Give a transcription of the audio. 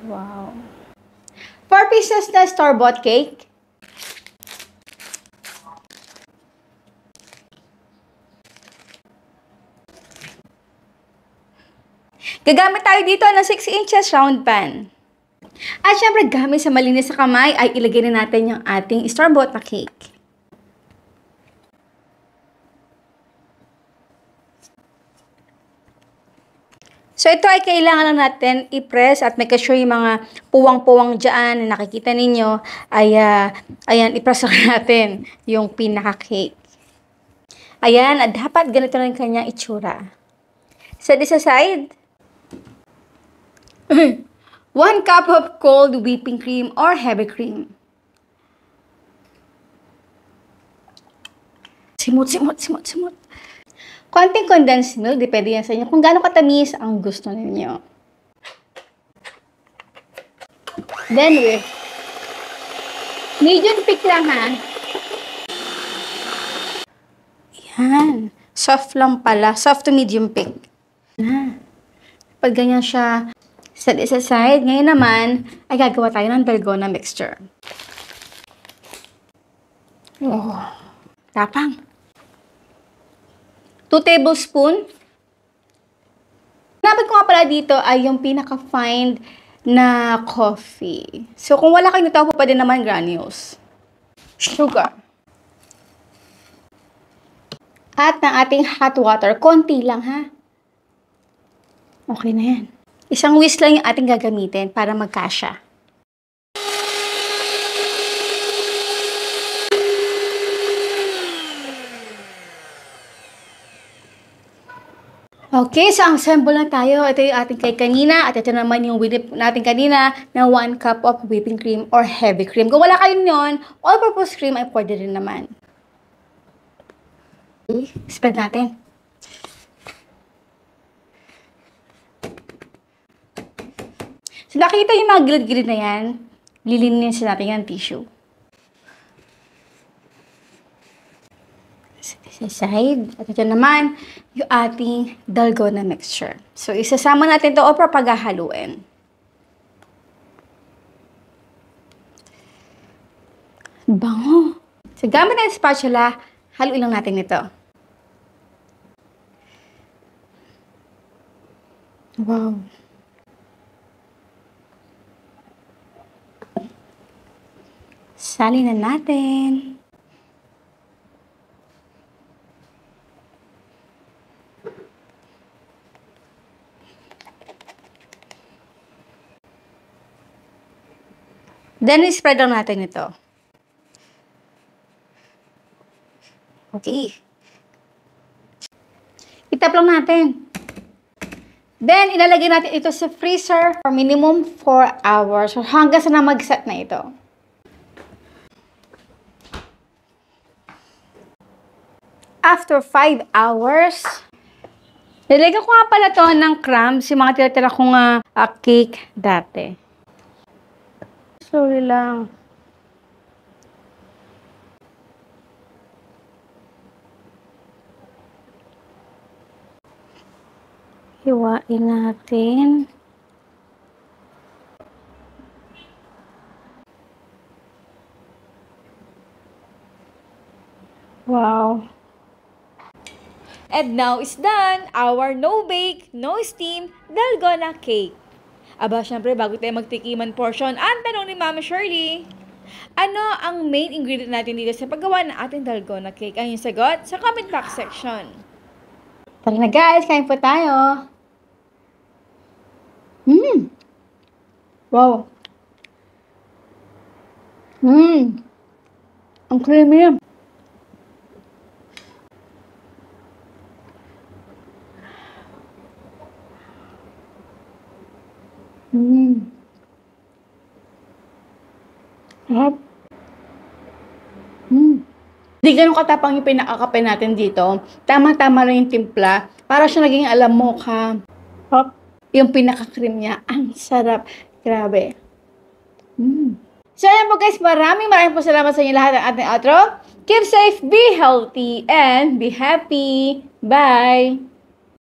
Wow. 4 pieces na store-bought cake. Gagamit tayo dito ng 6 inches round pan. At syempre, gamit sa malinis sa kamay, ay ilagay na natin yung ating store-bought na cake. So, ito ay kailangan lang natin i-press at make sure yung mga puwang-puwang dyan na nakikita ninyo ay, ayan, i-press lang natin yung pinaka-cake. Ayan, at dapat ganito na yung kanyang itsura. Set this aside. 1 cup of cold whipping cream or heavy cream. Simot. Konting condensed milk, depende yan sa inyo kung gaano katamis ang gusto ninyo. Then medium thick lang ha. Yan. Soft lang pala. Soft to medium thick. Pag ganyan siya, set it aside. Ngayon naman, ay gagawa tayo ng dalgona mixture. Oh. Tapang. 2 tablespoons. Dapat ko nga pala dito ay yung pinaka-fine na coffee. So, kung wala kayo nito, pwede naman granules. Sugar. At ng ating hot water. Konti lang, ha? Okay na yan. Isang whisk lang yung ating gagamitin para magkasya. Okay, so assemble na tayo. Ito yung ating cake kanina at ito naman yung whip natin kanina na 1 cup of whipping cream or heavy cream. Kung wala kayo nyon, all-purpose cream ay pwede rin naman. Okay, spread natin. So nakita yung mga gilid-gilid na yan, lilinin natin yung tissue. Sa side. At ito naman, yung ating dalgona mixture. So, isasama natin ito o paghahaluin. Bango! So, gamit ng spatula, haluin lang natin ito. Wow! Salin na natin. Then, spread lang natin ito. Okay. Itap lang natin. Then, ilalagay natin ito sa freezer for minimum 4 hours. So, hanggang sa na mag-set na ito. After 5 hours, nilagyan ko nga pala to ng crumbs, yung mga tira-tira kong cake dati. Sorry lang. Hiwain natin. Wow. And now is done our no-bake, no-steam dalgona cake. Aba, syempre, bago tayo magtikiman portion, ang tanong ni Mama Shirley, ano ang main ingredient natin dito sa paggawa ng ating dalgona cake? Ang yung sagot sa comment box section. Tara na guys, kain po tayo. Wow. Ang creamy. Sarap. Hindi ganun katapang yung pinakakape natin dito. Tama-tama lang yung timpla. Para siya naging alam mo ka. Yung pinaka-cream niya. Ang sarap. Grabe. So, ayan po guys. Maraming po salamat sa inyo lahat ng ating outro. Keep safe, be healthy, and be happy. Bye!